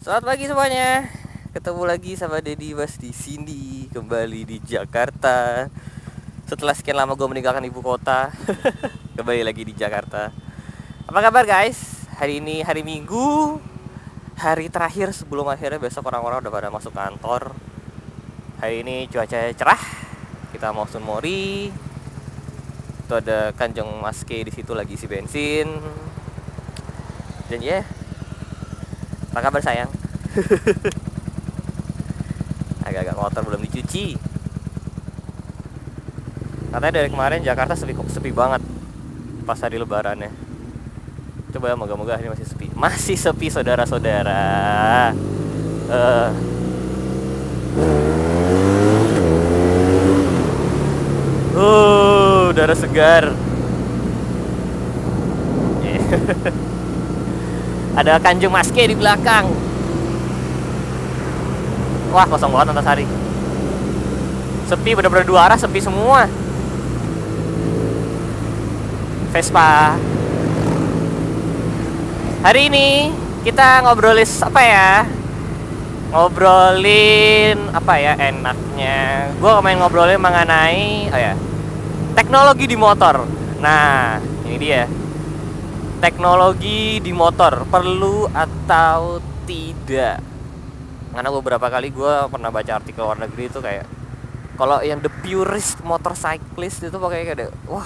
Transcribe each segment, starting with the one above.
Selamat pagi semuanya. Ketemu lagi sama Dedi Mas di sini, kembali di Jakarta. Setelah sekian lama gue meninggalkan ibu kota, kembali lagi di Jakarta. Apa kabar guys? Hari ini hari Minggu, hari terakhir sebelum akhirnya besok orang-orang udah pada masuk kantor. Hari ini cuaca cerah. Kita mau Sun Mori. Itu ada Kanjeng Mas K di situ lagi isi bensin. Dan ya, apa kabar sayang? Agak-agak kotor belum dicuci. Katanya dari kemarin Jakarta sepi banget pas hari lebarannya. Coba moga-moga ini masih sepi. Masih sepi saudara-saudara. Eh udara segar. Ada Kanjeng Mas K di belakang. Wah, kosong banget Antasari. Sepi, bener-bener dua arah, sepi semua. Vespa. Hari ini kita ngobrolin apa ya? Ngobrolin apa ya enaknya? Gue main ngobrolin mengenai teknologi di motor. Nah, ini dia. Teknologi di motor perlu atau tidak? Karena beberapa kali gue pernah baca artikel luar negeri itu kayak kalau yang the purist motorcyclist itu pakai kayak wah,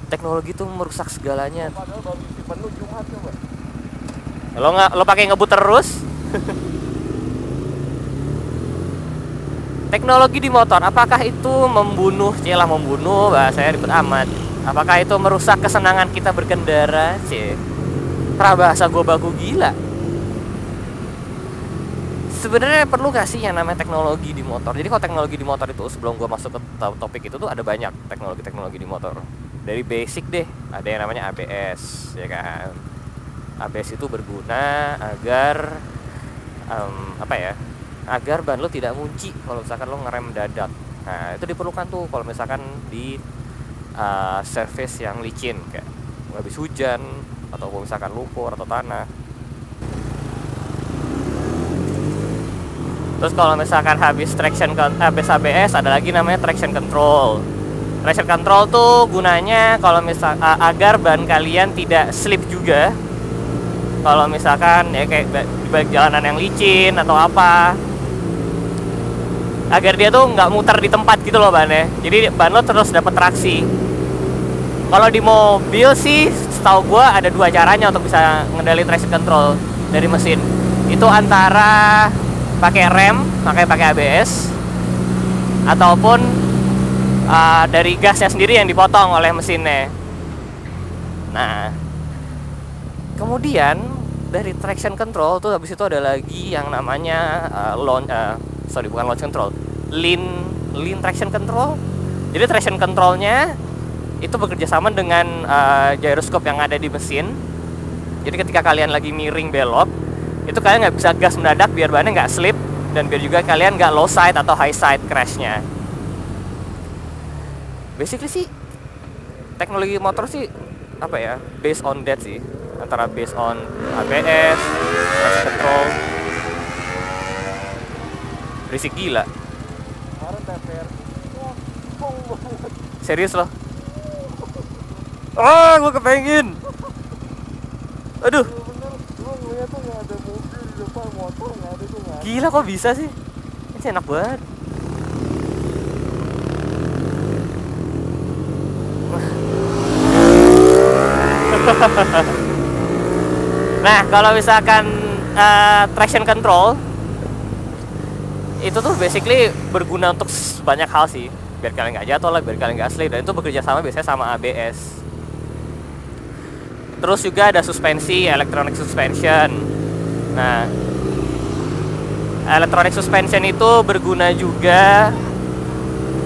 teknologi itu merusak segalanya. Padahal baru isi penuh Jumat coba. Lo pakai ngebut terus. Teknologi di motor, apakah itu membunuh? Celah membunuh, bahasanya ribet amat. Apakah itu merusak kesenangan kita berkendara? Bahasa gue baku gila. Sebenarnya perlu gak sih yang namanya teknologi di motor? Jadi kalau teknologi di motor itu, sebelum gue masuk ke topik itu tuh ada banyak teknologi di motor. Dari basic deh, ada yang namanya ABS, ya kan? ABS itu berguna agar agar ban lo tidak ngunci kalau misalkan lo ngerem dadak. Nah, itu diperlukan tuh kalau misalkan di surface yang licin kayak habis hujan atau misalkan lumpur atau tanah. Terus kalau misalkan habis ABS ada lagi namanya traction control. Traction control tuh gunanya kalau agar ban kalian tidak slip juga. Kalau misalkan ya kayak di balik jalanan yang licin atau apa, agar dia tuh nggak muter di tempat gitu loh bannya. Jadi ban lo terus dapat traksi. Kalau di mobil sih, setahu gue ada dua caranya untuk bisa ngendali traction control dari mesin. Itu antara pakai rem, pakai ABS, ataupun dari gasnya sendiri yang dipotong oleh mesinnya. Nah, kemudian dari traction control tuh habis itu ada lagi yang namanya bukan launch control, lean traction control. Jadi traction controlnya itu bekerja sama dengan gyroscope yang ada di mesin. Jadi ketika kalian lagi miring belok, itu kalian nggak bisa gas mendadak biar bannya nggak slip, dan biar juga kalian nggak low side atau high side crashnya. Basically sih teknologi motor sih based on that sih, antara based on ABS, traction control. Berisik gila. Kemarin TVRI sombong banget. Serius loh. Gue kepengen. Aduh, Bener, gue ngeliat tuh gak ada mobil di depan, motor gak ada tuh, gak ada. gila kok bisa sih? Ini enak banget. Nah, kalau misalkan traction control itu tuh basically berguna untuk banyak hal sih. Biar kalian nggak jatuh lah, biar kalian nggak slip, dan itu bekerja sama biasanya sama ABS. Terus juga ada suspensi, electronic suspension. Nah, electronic suspension itu berguna juga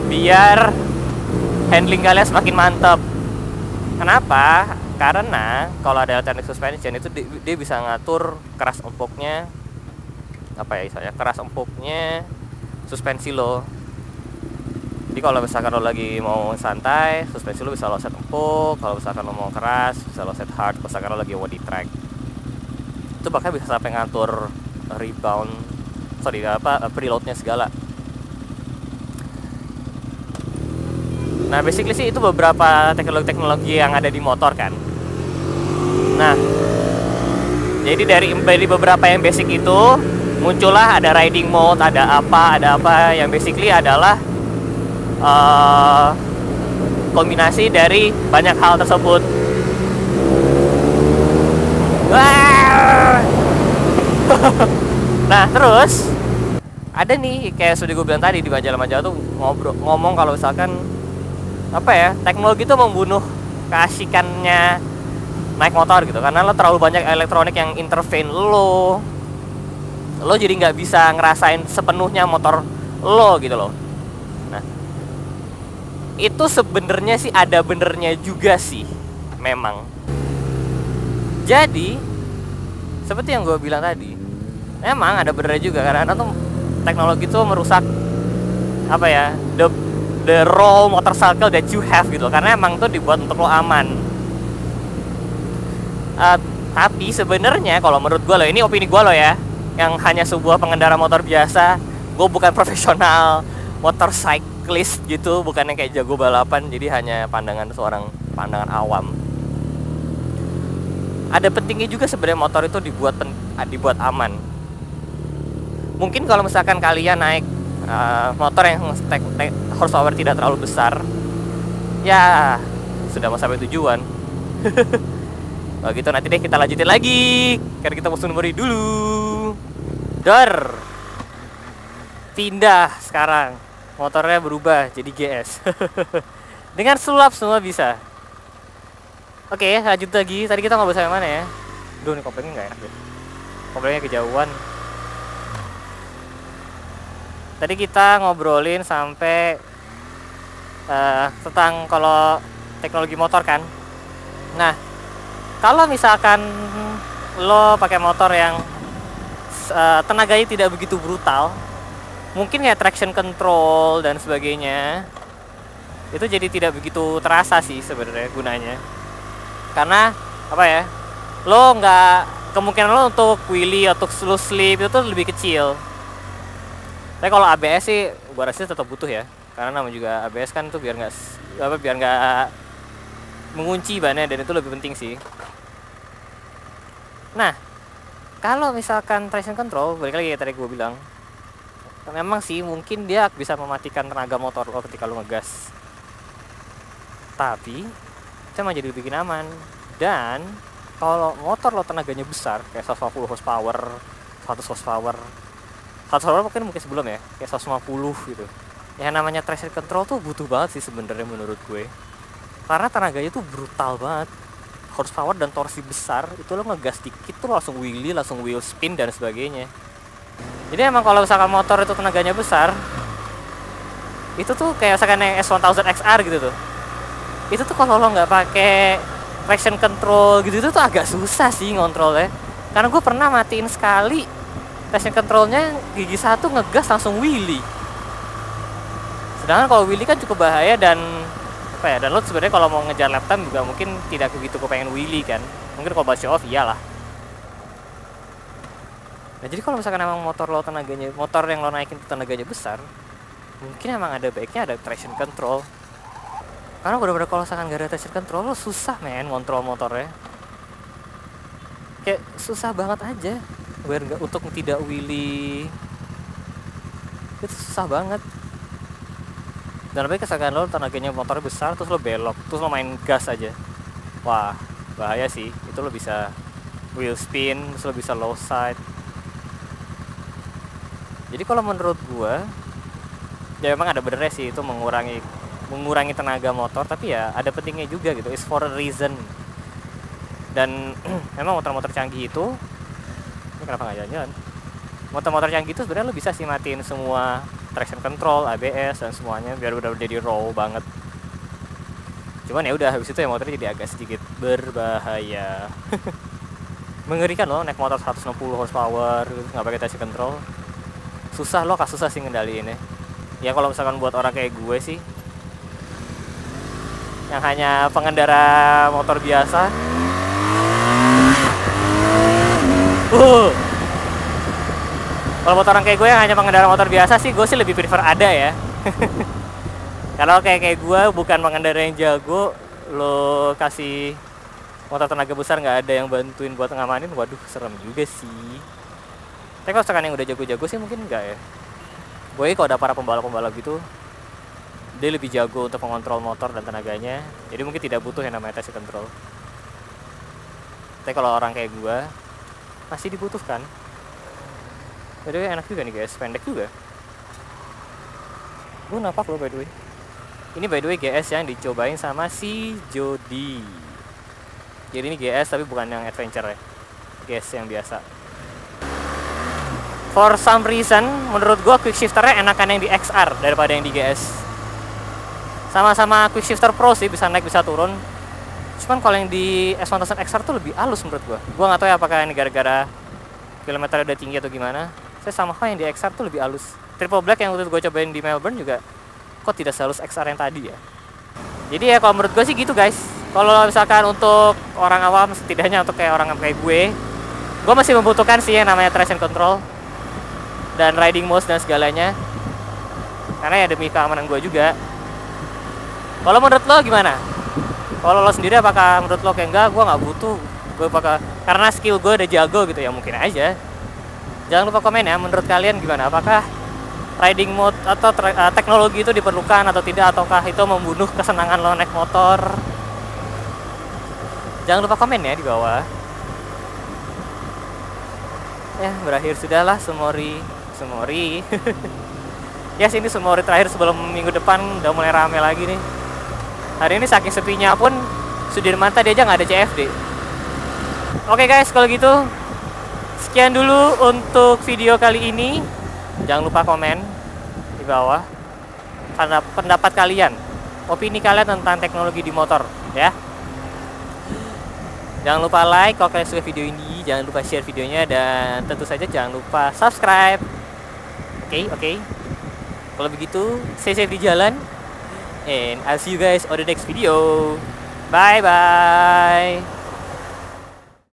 biar handling kalian semakin mantap. Kenapa? Karena kalau ada electronic suspension itu dia bisa ngatur keras empuknya, keras empuknya suspensi lo. Jadi kalau misalkan lo lagi mau santai, suspensi lo bisa lo set empuk. Kalau misalkan lo mau keras, bisa lo set hard. Misalkan lo lagi mau di track, itu itu bahkan bisa sampai ngatur preloadnya segala. Nah basically sih itu beberapa teknologi yang ada di motor kan. Nah jadi dari beberapa yang basic itu muncullah ada riding mode, ada apa yang basically adalah kombinasi dari banyak hal tersebut. Nah terus ada nih kayak sudah gue bilang tadi di majalah-majalah tuh ngomong kalau misalkan apa ya, teknologi itu membunuh keasikannya naik motor gitu, karena lo terlalu banyak elektronik yang intervene lo jadi nggak bisa ngerasain sepenuhnya motor lo gitu loh. Nah itu sebenarnya sih ada benernya juga sih memang. Jadi seperti yang gue bilang tadi, memang ada benernya juga karena tuh teknologi itu merusak apa ya, the raw motorcycle that you have gitu, karena emang tuh dibuat untuk lo aman. Tapi sebenarnya kalau menurut gue loh, ini opini gue loh ya, yang hanya sebuah pengendara motor biasa, gue bukan profesional motorcyclist gitu, bukan yang kayak jago balapan, jadi hanya pandangan awam. Ada pentingnya juga sebenarnya motor itu dibuat aman. Mungkin kalau misalkan kalian naik motor yang horsepower tidak terlalu besar, ya sudah mau sampai tujuan. Kalau gitu nanti deh kita lanjutin lagi, karena kita mau summary dulu. Pindah sekarang, motornya berubah jadi GS. Dengan sulap semua bisa. Oke, lanjut lagi. Tadi kita ngobrol sampai mana ya? Duh, nih koplingnya nggak enak deh. Koplingnya kejauhan. Tadi kita ngobrolin sampai tentang kalau teknologi motor kan. Nah, kalau misalkan lo pakai motor yang tenaganya tidak begitu brutal, mungkin kayak traction control dan sebagainya, itu jadi tidak begitu terasa sih sebenarnya gunanya. Karena apa ya, lo nggak, kemungkinan lo untuk wheelie atau slow slip itu lebih kecil. Tapi kalau ABS sih gua rasa tetap butuh ya, karena namanya juga ABS kan tuh biar nggak mengunci bannya, dan itu lebih penting sih. Nah kalau misalkan traction control, balik lagi kayak tadi gue bilang, memang sih mungkin dia bisa mematikan tenaga motor lo ketika lo ngegas, tapi itu emang jadi bikin aman. Dan kalau motor lo tenaganya besar kayak 150 horsepower, 100 horsepower mungkin sebelum ya, kayak 150 gitu, yang namanya traction control tuh butuh banget sih sebenarnya menurut gue, karena tenaganya tuh brutal banget, horsepower dan torsi besar, itu lo ngegas dikit tuh langsung wheelie, langsung wheel spin dan sebagainya. Jadi emang kalau misalkan motor itu tenaganya besar, itu tuh kayak misalkan yang S1000 XR gitu tuh, itu tuh kalau lo nggak pakai traction control gitu itu tuh agak susah sih ngontrolnya. Karena gue pernah matiin sekali traction controlnya, gigi satu ngegas langsung wheelie. Sedangkan kalau wheelie kan cukup bahaya, dan apa ya, dan lo sebenarnya kalau mau ngejar lap time juga mungkin tidak begitu kepengen wheelie kan. Mungkin kalau buat show off iyalah. Nah jadi kalau misalkan emang motor yang lo naikin itu tenaganya besar, mungkin emang ada baiknya ada traction control. Karena bener-bener kalau misalkan gak ada traction control, lo susah men ngontrol motornya. Kayak susah banget aja biar untuk tidak wheelie, itu susah banget. Dan lebih misalkan lo tenaganya motornya besar, terus lo belok, terus lo main gas aja, wah bahaya sih. Itu lo bisa wheel spin, terus lo bisa low side. Jadi kalau menurut gua, ya memang ada benernya sih itu mengurangi tenaga motor, tapi ya ada pentingnya juga gitu, is for a reason. Dan memang motor-motor canggih itu, ini kenapa nggak jalan-jalan, motor-motor canggih itu sebenarnya lo bisa sih matiin semua traction control, ABS dan semuanya biar benar-benar jadi raw banget. Cuman ya udah, habis itu ya motornya jadi agak sedikit berbahaya. Mengerikan loh naik motor 160 horsepower nggak pakai traction control. Susah sih ngendaliinnya. Ya kalau misalkan buat orang kayak gue sih, yang hanya pengendara motor biasa, Uh. Kalau buat orang kayak gue yang hanya pengendara motor biasa sih, gue sih lebih prefer ada ya. Kalau kayak gue bukan pengendara yang jago, lo kasih motor tenaga besar nggak ada yang bantuin buat ngamanin, waduh serem juga sih. Tapi kalau sekarang yang udah jago-jago sih mungkin enggak ya. Gue kalau ada para pembalap-pembalap gitu, dia lebih jago untuk mengontrol motor dan tenaganya, jadi mungkin tidak butuh yang namanya traction control. Tapi kalau orang kayak gue masih dibutuhkan. By the way enak juga nih guys, pendek juga. Gue napak loh by the way. Ini by the way GS yang dicobain sama si Jody. Jadi ini GS tapi bukan yang adventure ya, GS yang biasa. For some reason menurut gue quick shifternya enakan yang di XR daripada yang di GS. Sama-sama quick shifter pro sih, bisa naik bisa turun. Cuman kalau yang di S1000 XR tuh lebih halus menurut gue. Gue nggak tahu ya apakah ini gara-gara kilometer udah tinggi atau gimana. Saya sama yang di XR tuh lebih halus. Triple black yang waktu itu gue cobain di Melbourne juga kok tidak sehalus XR yang tadi ya. Jadi ya kalau menurut gue sih gitu guys. Kalau misalkan untuk orang awam, setidaknya untuk kayak orang kayak gue masih membutuhkan sih yang namanya traction control dan riding mode dan segalanya. Karena ya demi keamanan gue juga. Kalau menurut lo gimana? Kalau lo sendiri apakah menurut lo kayak enggak, gue nggak butuh, gue apakah karena skill gue udah jago gitu ya, mungkin aja. Jangan lupa komen ya, menurut kalian gimana? Apakah riding mode atau teknologi itu diperlukan atau tidak, ataukah itu membunuh kesenangan lo naik motor? Jangan lupa komen ya di bawah. Ya, berakhir sudahlah Sumori. Ya, sini Sumori terakhir sebelum minggu depan udah mulai rame lagi nih. Hari ini saking sepinya pun Sudirman tadi aja nggak ada CFD. Oke guys, kalau gitu sekian dulu untuk video kali ini. Jangan lupa komen di bawah pendapat kalian, opini kalian tentang teknologi di motor ya. Jangan lupa like kalau kalian suka video ini, jangan lupa share videonya, dan tentu saja jangan lupa subscribe. Oke. Kalau begitu, stay safe di jalan, and I'll see you guys on the next video. Bye bye.